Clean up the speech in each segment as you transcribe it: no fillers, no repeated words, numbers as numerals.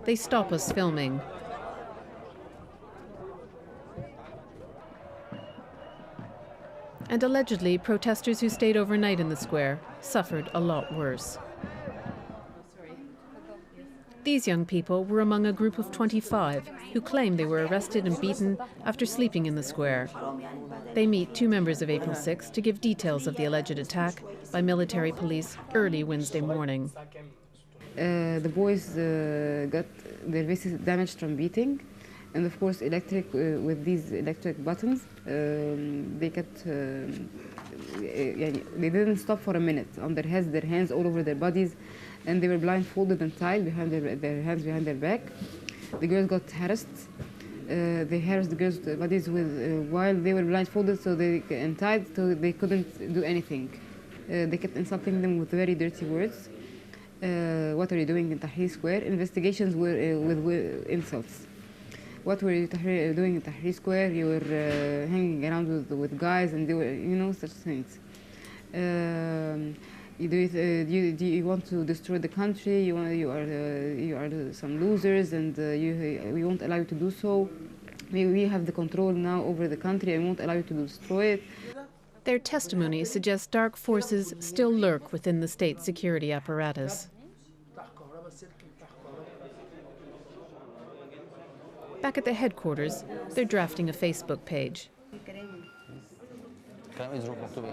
They stop us filming. And allegedly, protesters who stayed overnight in the square suffered a lot worse. These young people were among a group of 25 who claim they were arrested and beaten after sleeping in the square. They meet two members of April 6 to give details of the alleged attack by military police early Wednesday morning. The boys got their faces damaged from beating, and of course with these electric buttons, they didn't stop for a minute on their heads, their hands all over their bodies, and they were blindfolded and tied behind their hands behind their back. The girls got harassed. They harassed the girls' bodies while they were blindfolded and tied, so they couldn't do anything. They kept insulting them with very dirty words. What are you doing in Tahrir Square? Investigations were with insults. What were you doing in Tahrir Square? You were hanging around with guys, and they were, such things. Do you want to destroy the country? You are some losers, and we won't allow you to do so. We have the control now over the country, and we won't allow you to destroy it. Their testimony suggests dark forces still lurk within the state security apparatus. Back at the headquarters, they're drafting a Facebook page.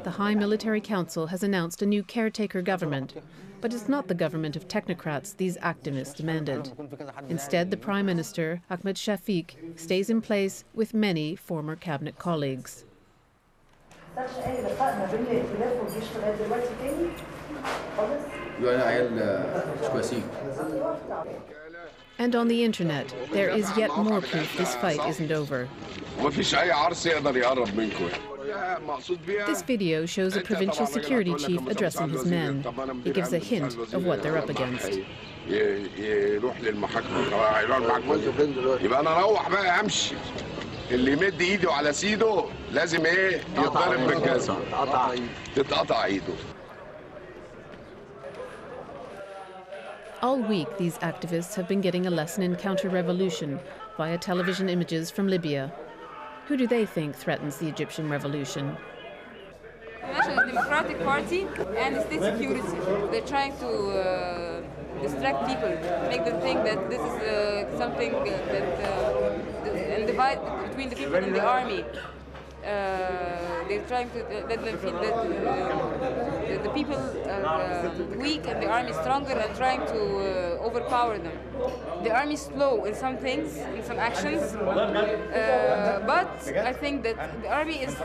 The High Military Council has announced a new caretaker government, but it's not the government of technocrats these activists demanded. Instead, the Prime Minister, Ahmed Shafiq, stays in place with many former cabinet colleagues. And on the internet, there is yet more proof this fight isn't over. This video shows a provincial security chief addressing his men. He gives a hint of what they're up against. All week, these activists have been getting a lesson in counter-revolution via television images from Libya. Who do they think threatens the Egyptian revolution? The National Democratic Party and state security. They're trying to distract people, make them think that this is something and divide between the people in the army. They're trying to let them feel that the people are weak and the army is stronger, and trying to overpower them. The army is slow in some things, in some actions, but I think that the army is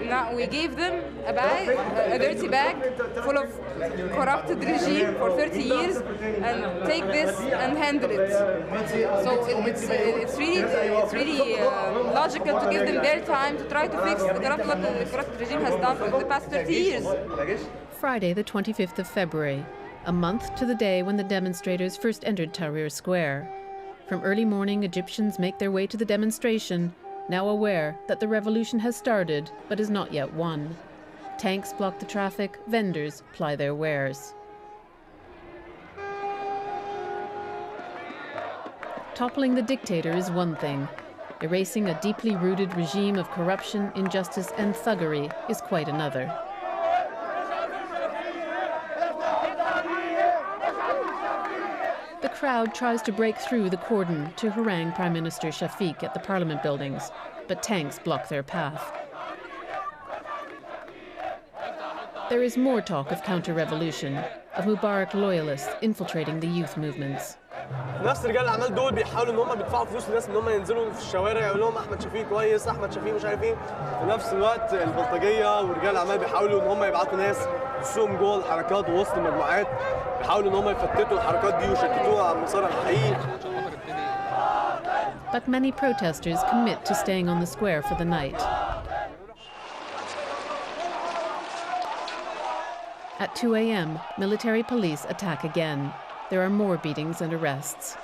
now. We gave them a bag, a dirty bag, full of corrupted regime for 30 years, and take this and handle it. So it's really logical to give them their time to try to fix what the corrupt regime has done for the past 30 years. Friday, the 25th of February, a month to the day when the demonstrators first entered Tahrir Square. From early morning, Egyptians make their way to the demonstration, now aware that the revolution has started but is not yet won. Tanks block the traffic, vendors ply their wares. Toppling the dictator is one thing. Erasing a deeply rooted regime of corruption, injustice, and thuggery is quite another. The crowd tries to break through the cordon to harangue Prime Minister Shafiq at the parliament buildings, but tanks block their path. There is more talk of counter-revolution, of Mubarak loyalists infiltrating the youth movements. نفس رجال الاعمال دول بيحاولوا ان هم بيدفعوا فلوس للناس ان هم ينزلوا في الشوارع يقولوا لهم احمد شفيق كويس، احمد شفيق مش عارف ايه. في نفس الوقت البلطجيه ورجال الاعمال بيحاولوا ان هم يبعتوا ناس يسوقهم جوه الحركات ووسط المجموعات، بيحاولوا ان هم يفتتوا الحركات دي ويشتتوها عن مسارها الحقيقي. But many protesters commit to staying on the square for the night. At 2 a.m., military police attack again. There are more beatings and arrests.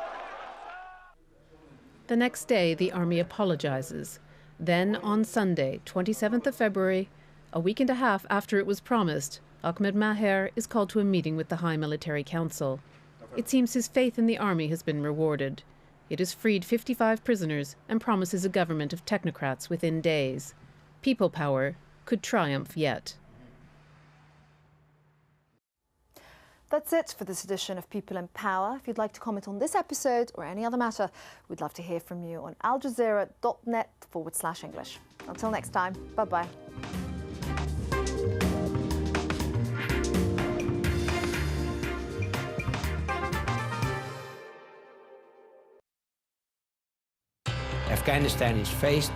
The next day, the army apologizes. Then, on Sunday, 27th of February, a week and a half after it was promised, Ahmed Maher is called to a meeting with the High Military Council. It seems his faith in the army has been rewarded. It has freed 55 prisoners and promises a government of technocrats within days. People power could triumph yet. That's it for this edition of People in Power. If you'd like to comment on this episode or any other matter, we'd love to hear from you on aljazeera.net/English. Until next time, bye-bye. Afghanistan is faced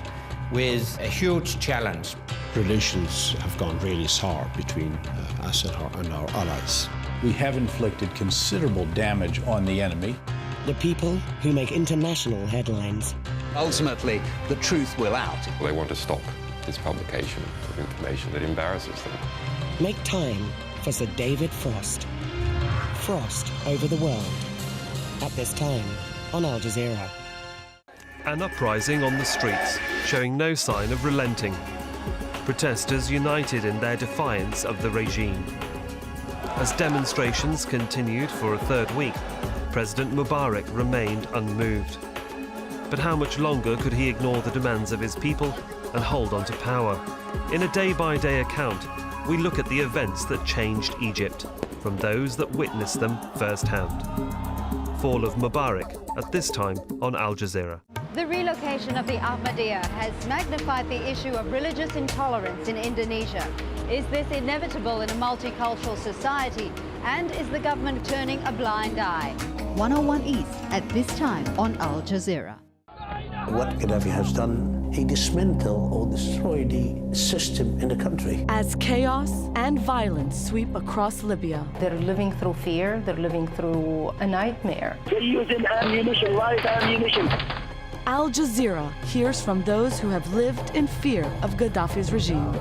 with a huge challenge. Relations have gone really sour between us and our allies. We have inflicted considerable damage on the enemy. The people who make international headlines. Ultimately, the truth will out. They want to stop this publication of information that embarrasses them. Make time for Sir David Frost. Frost over the world. At this time on Al Jazeera. An uprising on the streets, showing no sign of relenting. Protesters united in their defiance of the regime. As demonstrations continued for a third week, President Mubarak remained unmoved. But how much longer could he ignore the demands of his people and hold on to power? In a day-by-day account, we look at the events that changed Egypt, from those that witnessed them firsthand. Fall of Mubarak, at this time on Al Jazeera. The relocation of the Ahmadiyya has magnified the issue of religious intolerance in Indonesia. Is this inevitable in a multicultural society? And is the government turning a blind eye? 101 East at this time on Al Jazeera. What Gaddafi has done, he dismantled or destroyed the system in the country. As chaos and violence sweep across Libya. They're living through fear, they're living through a nightmare. They're using ammunition, live ammunition. Al Jazeera hears from those who have lived in fear of Gaddafi's regime.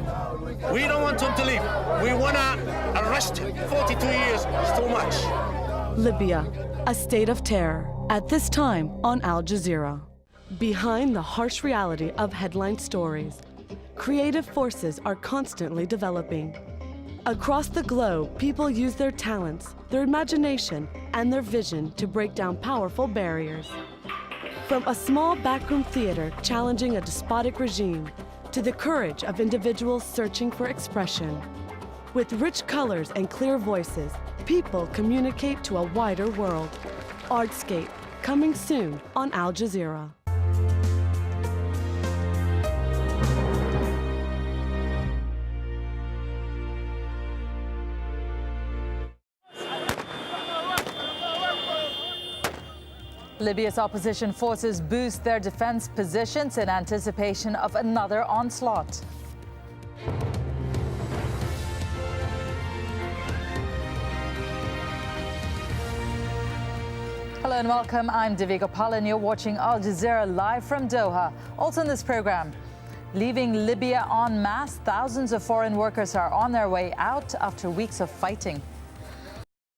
We don't want him to leave. We want to arrest him. 42 years is too much. Libya, a state of terror. At this time on Al Jazeera. Behind the harsh reality of headline stories, creative forces are constantly developing. Across the globe, people use their talents, their imagination, and their vision to break down powerful barriers. From a small backroom theater challenging a despotic regime, to the courage of individuals searching for expression. With rich colors and clear voices, people communicate to a wider world. Artscape, coming soon on Al Jazeera. Libya's opposition forces boost their defense positions in anticipation of another onslaught. Hello and welcome. I'm Divya Gopal and you're watching Al Jazeera live from Doha. Also in this program, leaving Libya en masse, thousands of foreign workers are on their way out after weeks of fighting.